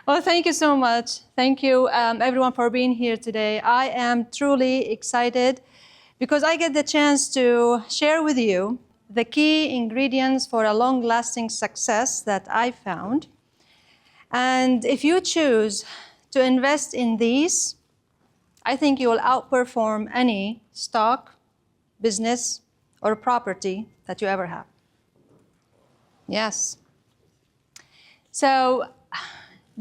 Well, thank you so much. Thank you, everyone, for being here today. I am truly excited because I get the chance to share with you the key ingredients for a long-lasting success that I found. And if you choose to invest in these, I think you will outperform any stock, business, or property that you ever have. Yes. So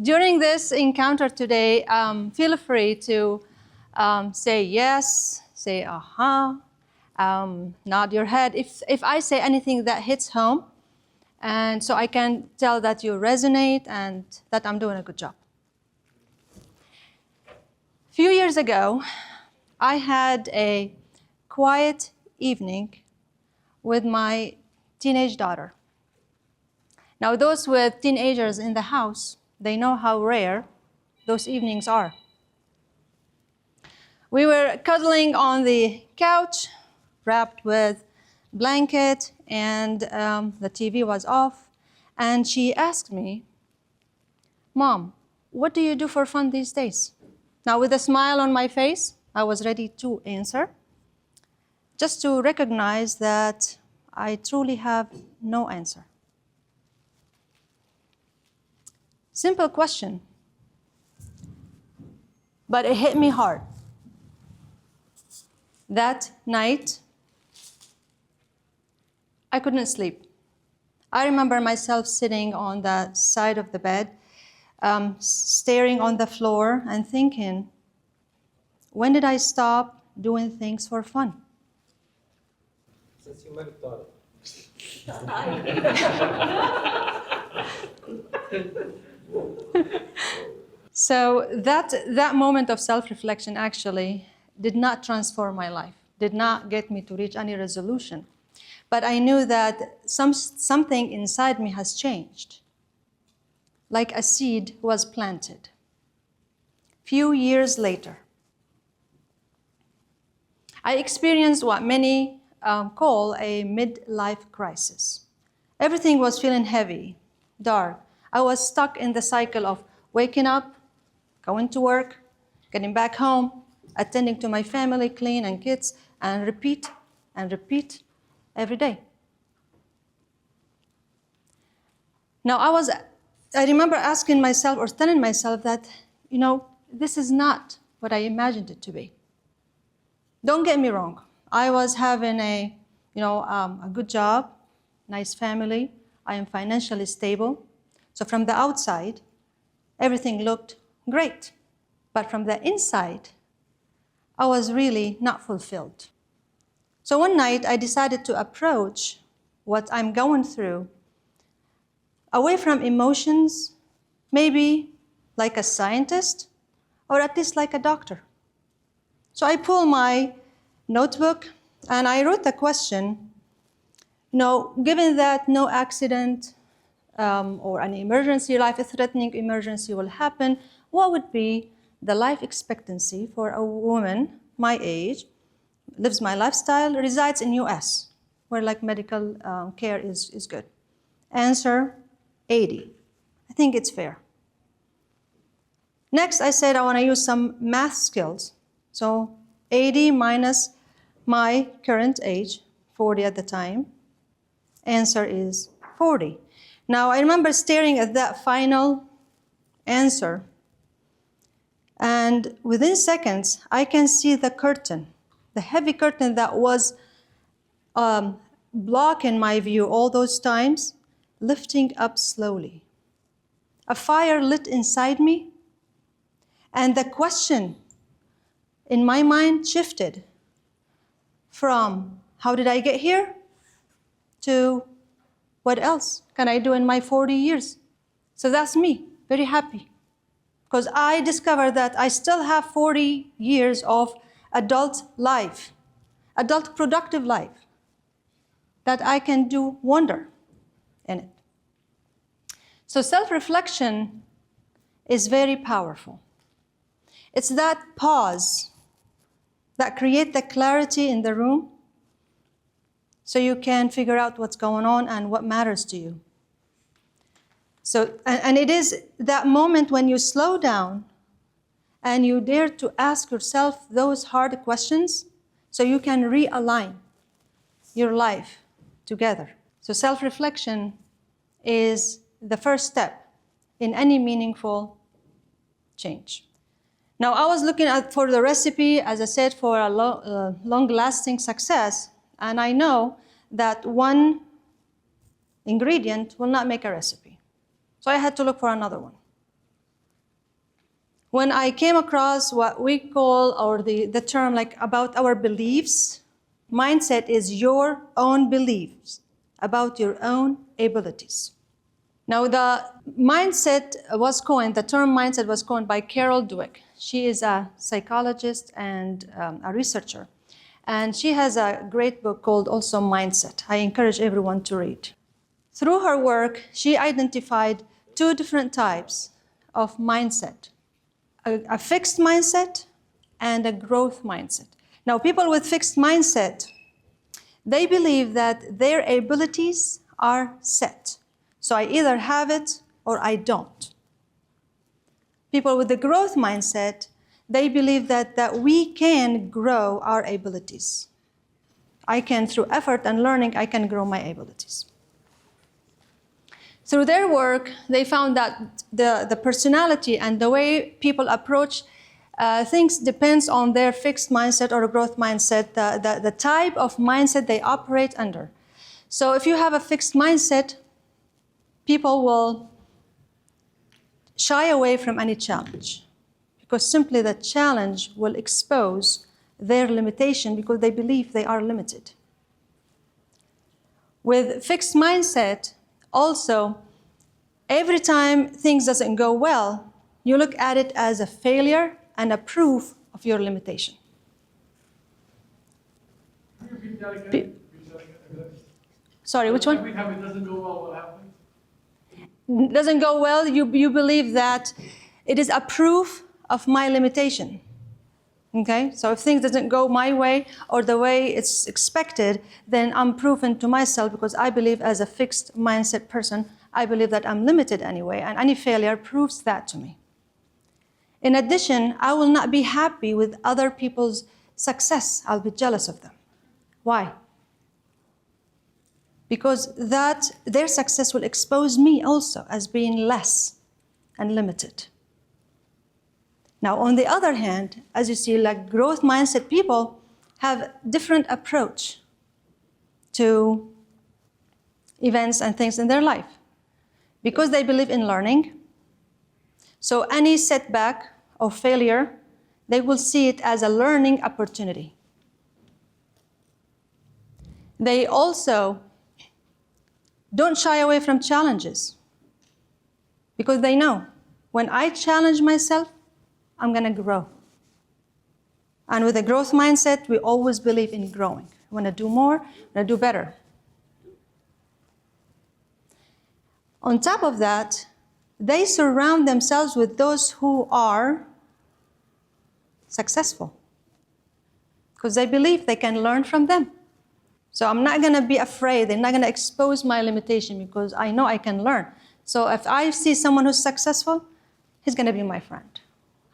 during this encounter today, feel free to say yes, say aha, nod your head. If I say anything that hits home, and so I can tell that you resonate and that I'm doing a good job. A few years ago, I had a quiet evening with my teenage daughter. Now, those with teenagers in the house, they know how rare those evenings are. We were cuddling on the couch, wrapped with blanket, and the TV was off. And she asked me, "Mom, what do you do for fun these days?" Now, with a smile on my face, I was ready to answer, just to recognize that I truly have no answer. Simple question, but it hit me hard. That night, I couldn't sleep. I remember myself sitting on the side of the bed, staring on the floor and thinking, when did I stop doing things for fun? Since you might have thought it. So that moment of self-reflection actually did not transform my life, did not get me to reach any resolution. But I knew that something inside me has changed, like a seed was planted. Few years later, I experienced what many call a midlife crisis. Everything was feeling heavy, dark. I was stuck in the cycle of waking up, going to work, getting back home, attending to my family, clean and kids, and repeat every day. Now, I remember asking myself or telling myself that, this is not what I imagined it to be. Don't get me wrong. I was having a good job, nice family. I am financially stable. So from the outside, everything looked great. But from the inside, I was really not fulfilled. So one night, I decided to approach what I'm going through away from emotions, maybe like a scientist, or at least like a doctor. So I pulled my notebook and I wrote the question, given that no accident or an emergency, life-threatening emergency will happen, what would be the life expectancy for a woman my age, lives my lifestyle, resides in US, where medical care is good? Answer, 80. I think it's fair. Next, I said I want to use some math skills. So 80 minus my current age, 40 at the time. Answer is 40. Now, I remember staring at that final answer. And within seconds, I can see the curtain, the heavy curtain that was blocking my view all those times, lifting up slowly. A fire lit inside me, and the question in my mind shifted from how did I get here to what else can I do in my 40 years? So that's me, very happy, because I discovered that I still have 40 years of adult life, adult productive life, that I can do wonder in it. So self-reflection is very powerful. It's that pause that creates the clarity in the room so you can figure out what's going on and what matters to you. So, and it is that moment when you slow down and you dare to ask yourself those hard questions so you can realign your life together. So self-reflection is the first step in any meaningful change. Now, I was looking for the recipe, as I said, for a long-lasting success, and I know that one ingredient will not make a recipe. So I had to look for another one. When I came across what we call, or the term like about our beliefs, mindset is your own beliefs about your own abilities. Now, the term mindset was coined by Carol Dweck. She is a psychologist and a researcher. And she has a great book called also Mindset. I encourage everyone to read. Through her work, she identified two different types of mindset, a fixed mindset and a growth mindset. Now, people with fixed mindset, they believe that their abilities are set. So I either have it or I don't. People with the growth mindset, they believe that we can grow our abilities. Through effort and learning, I can grow my abilities. Through their work, they found that the personality and the way people approach things depends on their fixed mindset or growth mindset, the type of mindset they operate under. So if you have a fixed mindset, people will shy away from any challenge because simply the challenge will expose their limitation because they believe they are limited. With fixed mindset, also, every time things doesn't go well, you look at it as a failure and a proof of your limitation. Sorry, which one? Every time it doesn't go well, what happens? Doesn't go well, you believe that it is a proof of my limitation. Okay? So if things doesn't go my way or the way it's expected, then I'm proven to myself because I believe as a fixed mindset person, I believe that I'm limited anyway, and any failure proves that to me. In addition, I will not be happy with other people's success. I'll be jealous of them. Why? Because their success will expose me also as being less and limited. Now, on the other hand, as you see, like growth mindset people have different approach to events and things in their life because they believe in learning. So any setback or failure, they will see it as a learning opportunity. They also don't shy away from challenges because they know when I challenge myself, I'm going to grow. And with a growth mindset, we always believe in growing. We want to do more, we want to do better. On top of that, they surround themselves with those who are successful because they believe they can learn from them. So I'm not going to be afraid. They're not going to expose my limitation because I know I can learn. So if I see someone who's successful, he's going to be my friend.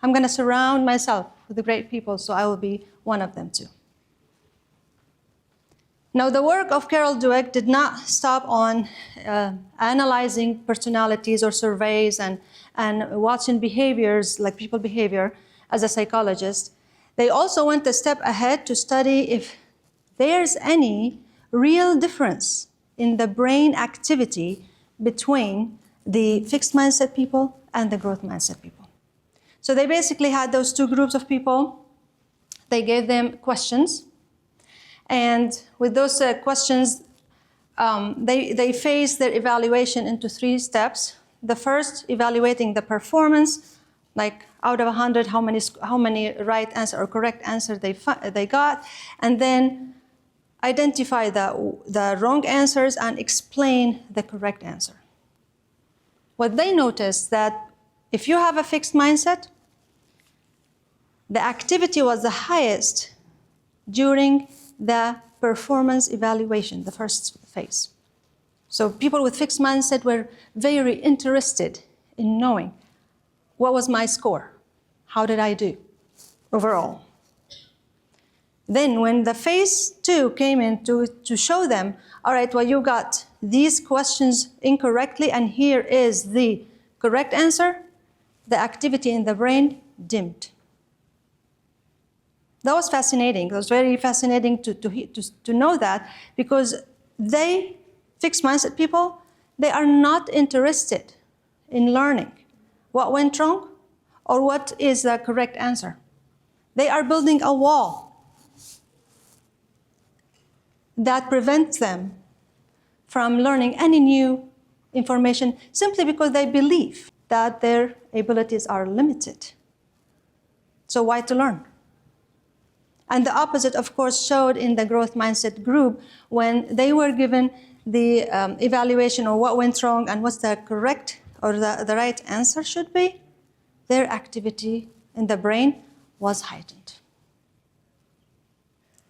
I'm going to surround myself with the great people, so I will be one of them too. Now, the work of Carol Dweck did not stop on analyzing personalities or surveys and watching behaviors, like people behavior, as a psychologist. They also went a step ahead to study if there's any real difference in the brain activity between the fixed mindset people and the growth mindset people. So they basically had those two groups of people. They gave them questions. And with those questions, they phased their evaluation into 3 steps. The first, evaluating the performance, like out of 100, how many right answer or correct answer they got. And then identify the wrong answers and explain the correct answer. What they noticed that if you have a fixed mindset, the activity was the highest during the performance evaluation, the first phase. So people with fixed mindset were very interested in knowing what was my score, how did I do overall. Then when the phase 2 came in to show them, all right, well, you got these questions incorrectly, and here is the correct answer, the activity in the brain dimmed. That was fascinating. It was very fascinating to know that, because they, fixed mindset people, they are not interested in learning what went wrong or what is the correct answer. They are building a wall that prevents them from learning any new information simply because they believe that their abilities are limited. So why to learn? And the opposite, of course, showed in the growth mindset group when they were given the evaluation of what went wrong and what's the correct or the right answer should be, their activity in the brain was heightened.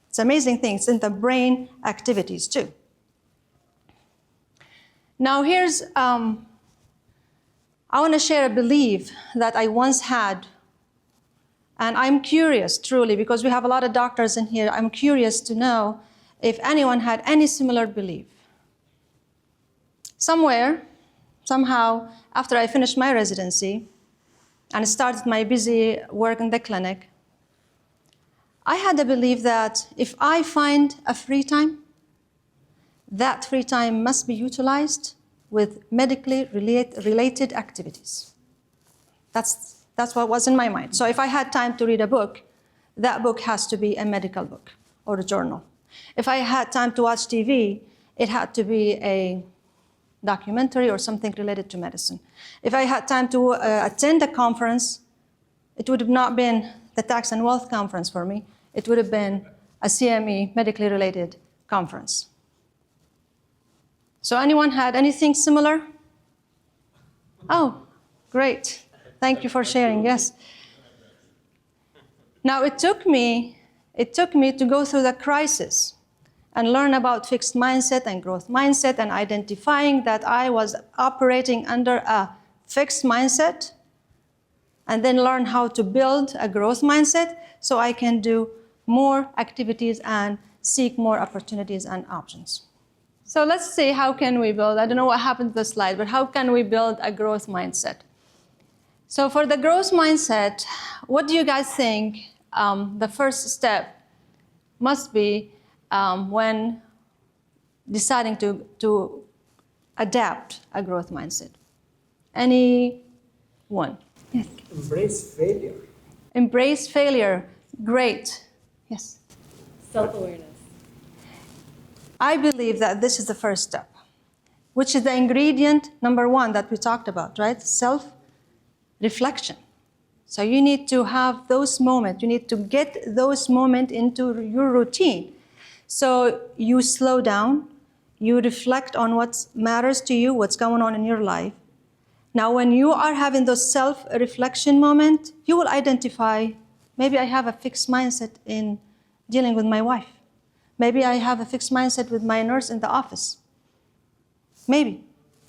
It's amazing things in the brain activities too. Now here's, I want to share a belief that I once had, and I'm curious truly, because we have a lot of doctors in here, I'm curious to know if anyone had any similar belief. Somewhere, somehow, after I finished my residency and started my busy work in the clinic, I had the belief that if I find a free time, that free time must be utilized with medically related activities. That's what was in my mind. So if I had time to read a book, that book has to be a medical book or a journal. If I had time to watch TV, it had to be a documentary or something related to medicine. If I had time to attend a conference, it would have not been the Tax and Wealth Conference for me. It would have been a CME, medically related conference. So anyone had anything similar? Oh, great. Thank you for sharing, yes. Now it took me to go through the crisis and learn about fixed mindset and growth mindset and identifying that I was operating under a fixed mindset, and then learn how to build a growth mindset so I can do more activities and seek more opportunities and options. So let's see, how can we build, I don't know what happened to the slide, but how can we build a growth mindset? So for the growth mindset, what do you guys think the first step must be when deciding to adapt a growth mindset? Anyone? Yes. Embrace failure. Embrace failure. Great. Yes. Self-awareness. I believe that this is the first step, which is the ingredient number 1 that we talked about, right? Self-reflection. So you need to have those moments. You need to get those moments into your routine. So you slow down, you reflect on what matters to you, what's going on in your life. Now, when you are having those self-reflection moments, you will identify, maybe I have a fixed mindset in dealing with my wife. Maybe I have a fixed mindset with my nurse in the office. Maybe.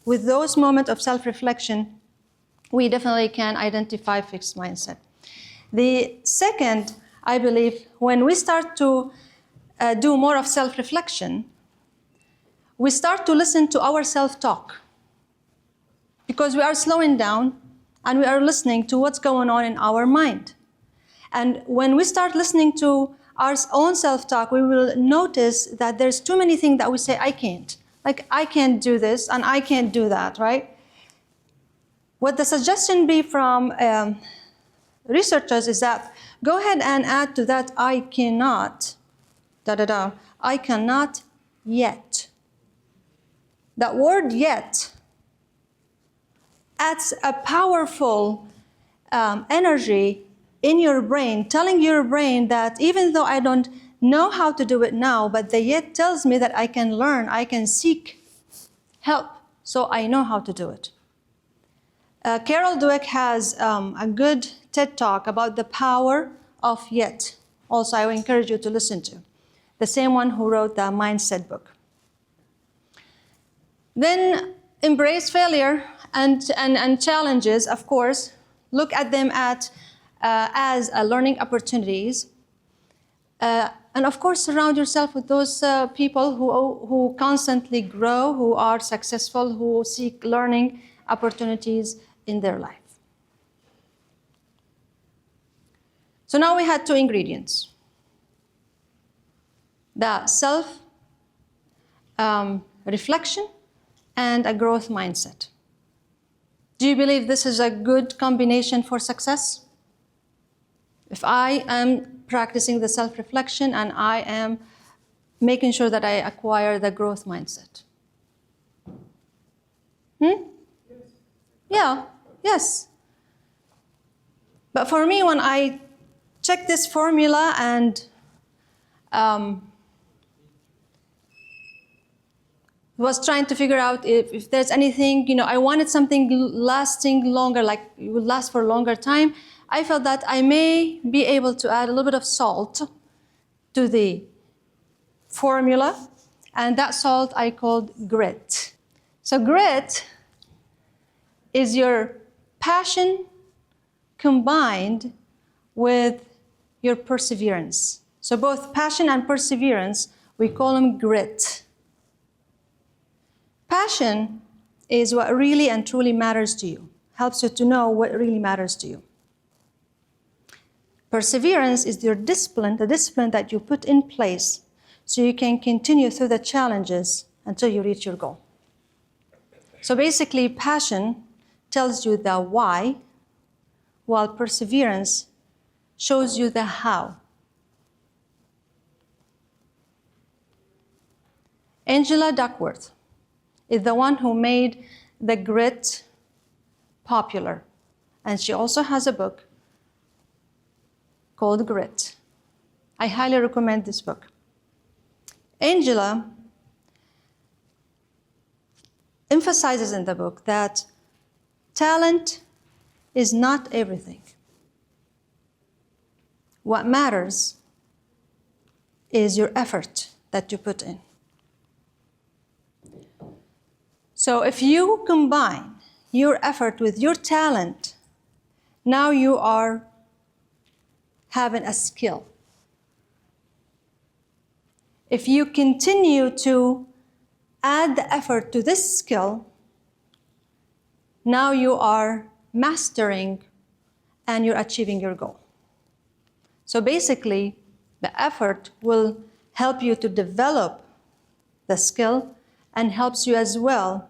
With those moments of self-reflection, we definitely can identify fixed mindset. The second, I believe, when we start to do more of self-reflection, we start to listen to our self-talk. Because we are slowing down and we are listening to what's going on in our mind. And when we start listening to our own self-talk, we will notice that there's too many things that we say, I can't. Like, I can't do this and I can't do that, right? What the suggestion be from researchers is that go ahead and add to that, I cannot, I cannot yet. That word yet adds a powerful energy in your brain, telling your brain that even though I don't know how to do it now, but the yet tells me that I can learn, I can seek help, so I know how to do it. Carol Dweck has a good TED Talk about the power of yet. Also, I would encourage you to listen to. The same one who wrote the Mindset book. Then embrace failure and challenges, of course. Look at them as learning opportunities. And of course, surround yourself with those people who constantly grow, who are successful, who seek learning opportunities in their life. So now we had two ingredients. The self-reflection and a growth mindset. Do you believe this is a good combination for success? If I am practicing the self-reflection and I am making sure that I acquire the growth mindset. Yeah, yes. But for me, when I check this formula and was trying to figure out if there's anything, I wanted something lasting longer, like it would last for a longer time. I felt that I may be able to add a little bit of salt to the formula, and that salt I called grit. So grit is your passion combined with your perseverance. So both passion and perseverance, we call them grit. Passion is what really and truly matters to you, helps you to know what really matters to you. Perseverance is your discipline, the discipline that you put in place so you can continue through the challenges until you reach your goal. So basically, passion tells you the why, while perseverance shows you the how. Angela Duckworth is the one who made the grit popular. And she also has a book called Grit. I highly recommend this book. Angela emphasizes in the book that talent is not everything. What matters is your effort that you put in. So if you combine your effort with your talent, now you are having a skill. If you continue to add the effort to this skill, now you are mastering and you're achieving your goal. So basically, the effort will help you to develop the skill and helps you as well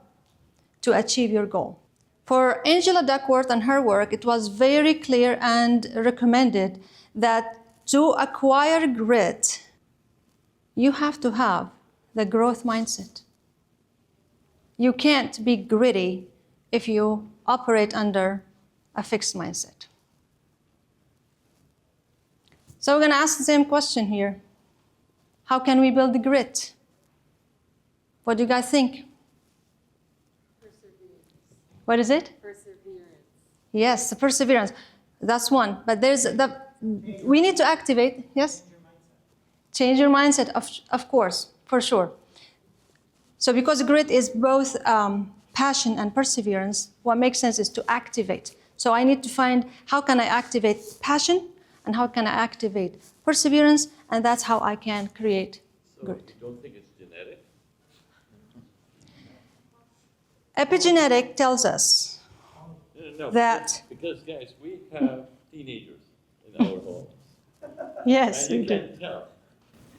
to achieve your goal. For Angela Duckworth and her work, it was very clear and recommended that to acquire grit, you have to have the growth mindset. You can't be gritty if you operate under a fixed mindset. So we're going to ask the same question here. How can we build the grit? What do you guys think? What is it? Perseverance. Yes, the perseverance. That's one. But we need to activate. Yes? Change your mindset, of course, for sure. So because grit is both passion and perseverance, what makes sense is to activate. So I need to find how can I activate passion and how can I activate perseverance, and that's how I can create grit. You don't think it's genetic? Epigenetic tells us No, that... because guys, we have teenagers in our homes. Yes, And we you do. can tell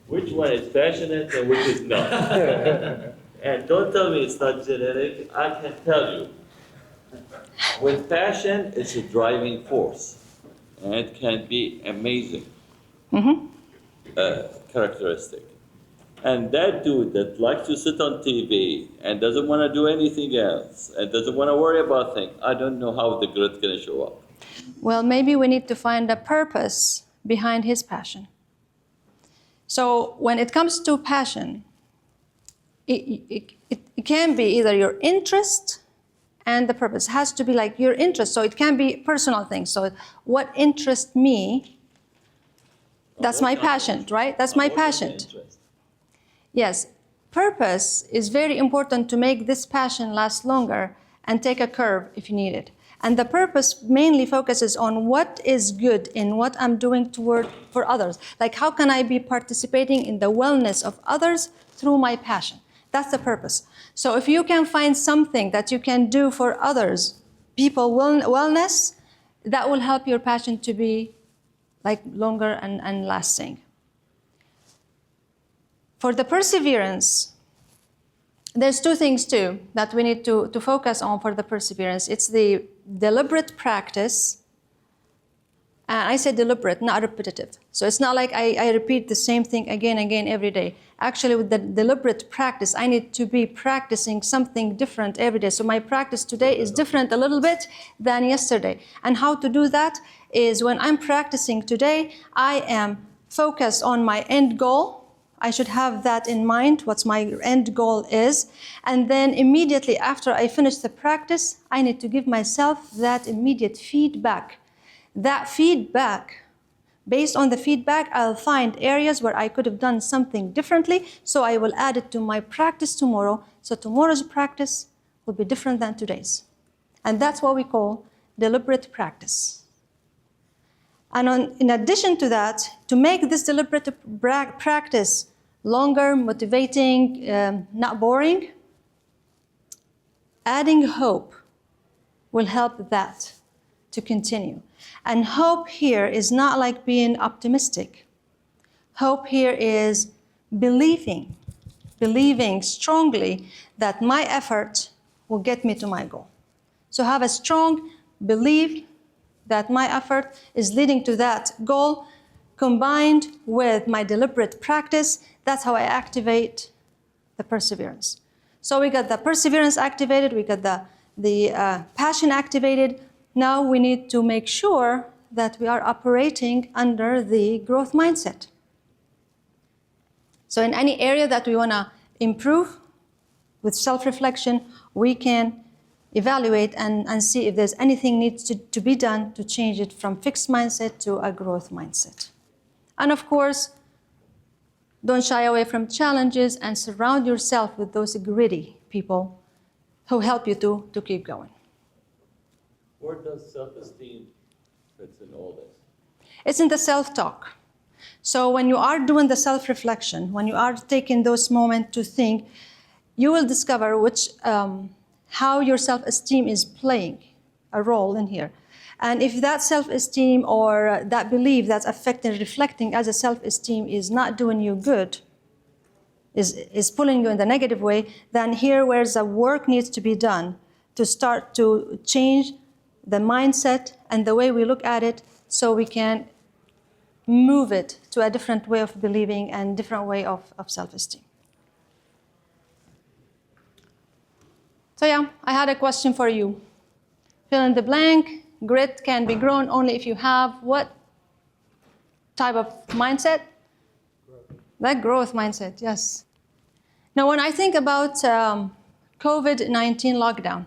which one is passionate and which is not. And don't tell me it's not genetic. I can tell you. With passion, it's a driving force. And it can be amazing characteristic. And that dude that likes to sit on TV and doesn't want to do anything else and doesn't want to worry about things, I don't know how the grit's going to show up. Well, maybe we need to find a purpose behind his passion. So when it comes to passion, it can be either your interest and the purpose. It has to be like your interest. So it can be personal things. So what interests me, that's my passion, right? That's my passion. Yes. purpose is very important to make this passion last longer and take a curve if you need it. And the purpose mainly focuses on what is good in what I'm doing for others. Like, how can I be participating in the wellness of others through my passion? That's the purpose. So if you can find something that you can do for others, people wellness, that will help your passion to be like longer and lasting. For the perseverance, there's two things too that we need to focus on for the perseverance. It's the deliberate practice. I say deliberate, not repetitive. So it's not like I repeat the same thing again and again every day. Actually, with the deliberate practice, I need to be practicing something different every day. So my practice today is different a little bit than yesterday. And how to do that is when I'm practicing today, I am focused on my end goal. I should have that in mind, what my end goal is. And then immediately after I finish the practice, I need to give myself that immediate feedback. That feedback, based on the feedback, I'll find areas where I could have done something differently, so I will add it to my practice tomorrow, so tomorrow's practice will be different than today's. And that's what we call deliberate practice. And in addition to that, to make this deliberate practice longer, motivating, not boring, adding hope will help that to continue. And hope here is not like being optimistic. Hope here is believing strongly that my effort will get me to my goal. So have a strong belief that my effort is leading to that goal, combined with my deliberate practice. That's how I activate the perseverance. So we got the perseverance activated, we got the passion activated. Now we need to make sure that we are operating under the growth mindset. So in any area that we want to improve, with self-reflection, we can evaluate and see if there's anything needs to be done to change it from fixed mindset to a growth mindset. And of course, don't shy away from challenges and surround yourself with those gritty people who help you to keep going. Where does self-esteem fit in all this? It's in the self-talk. So when you are doing the self-reflection, when you are taking those moments to think, you will discover how your self-esteem is playing a role in here. And if that self-esteem or that belief that's affecting, reflecting as a self-esteem is not doing you good, is pulling you in the negative way, then here where the work needs to be done to start to change the mindset and the way we look at it so we can move it to a different way of believing and different way of self-esteem. So yeah, I had a question for you. Fill in the blank. Grit can be grown only if you have what type of mindset? That growth mindset, yes. Now, when I think about COVID-19 lockdown,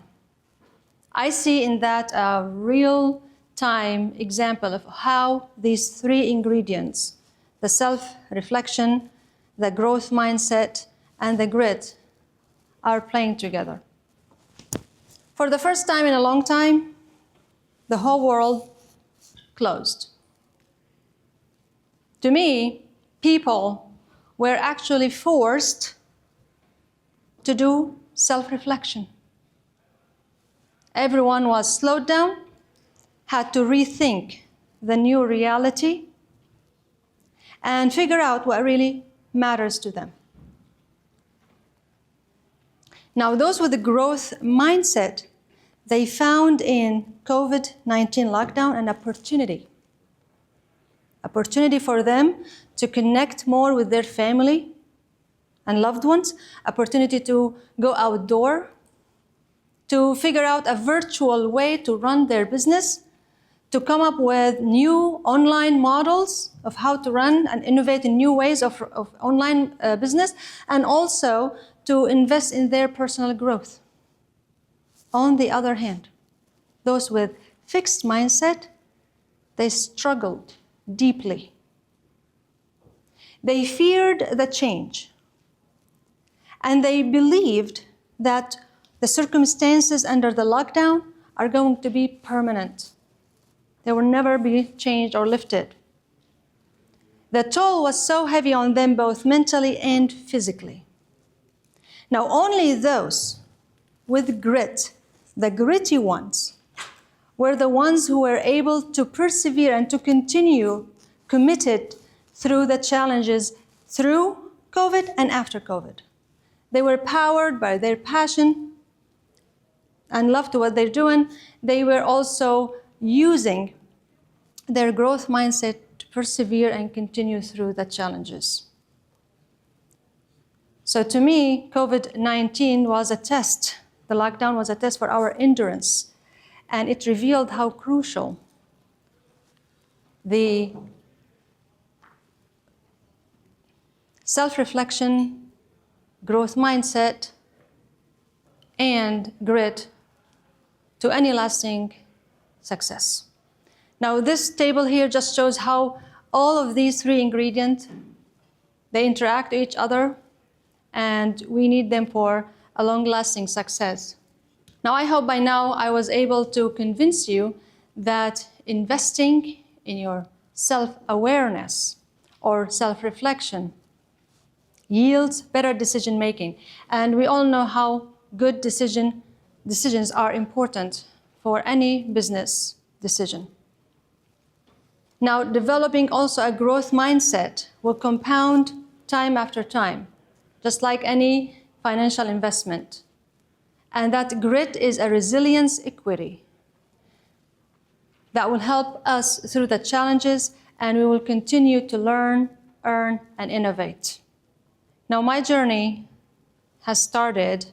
I see in that a real-time example of how these three ingredients, the self-reflection, the growth mindset, and the grit, are playing together. For the first time in a long time, the whole world closed. To me, people were actually forced to do self-reflection. Everyone was slowed down, had to rethink the new reality, and figure out what really matters to them. Now, those with the growth mindset, they found in COVID-19 lockdown an opportunity for them to connect more with their family and loved ones, opportunity to go outdoor, to figure out a virtual way to run their business, to come up with new online models of how to run and innovate in new ways of online business, and also to invest in their personal growth. On the other hand, those with fixed mindset, they struggled deeply. They feared the change. And they believed that the circumstances under the lockdown are going to be permanent. They will never be changed or lifted. The toll was so heavy on them both mentally and physically. Now, only those with grit, the gritty ones, were the ones who were able to persevere and to continue committed through the challenges through COVID and after COVID. They were powered by their passion and love to what they're doing. They were also using their growth mindset to persevere and continue through the challenges. So to me, COVID-19 was a test. The lockdown was a test for our endurance, and it revealed how crucial the self-reflection, growth mindset, and grit to any lasting success. Now, this table here just shows how all of these three ingredients, they interact with each other, and we need them for a long-lasting success. Now, I hope by now I was able to convince you that investing in your self-awareness or self-reflection yields better decision-making. And we all know how good decisions are important for any business decision. Now, developing also a growth mindset will compound time after time, just like any financial investment. And that grit is a resilience equity that will help us through the challenges, and we will continue to learn, earn, and innovate. Now, my journey has started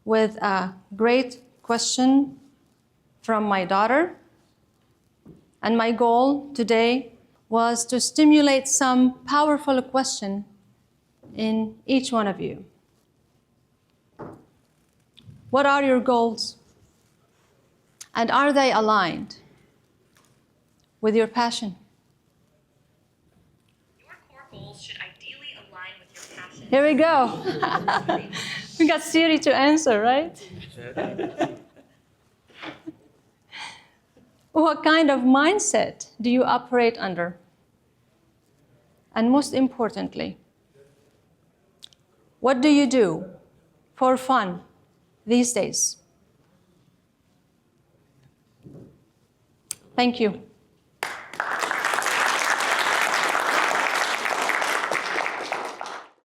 with a great question from my daughter. And my goal today was to stimulate some powerful question in each one of you. What are your goals? And are they aligned with your passion? Your core goals should ideally align with your passion. Here we go. We got Siri to answer, right? What kind of mindset do you operate under? And most importantly, what do you do for fun these days? Thank you.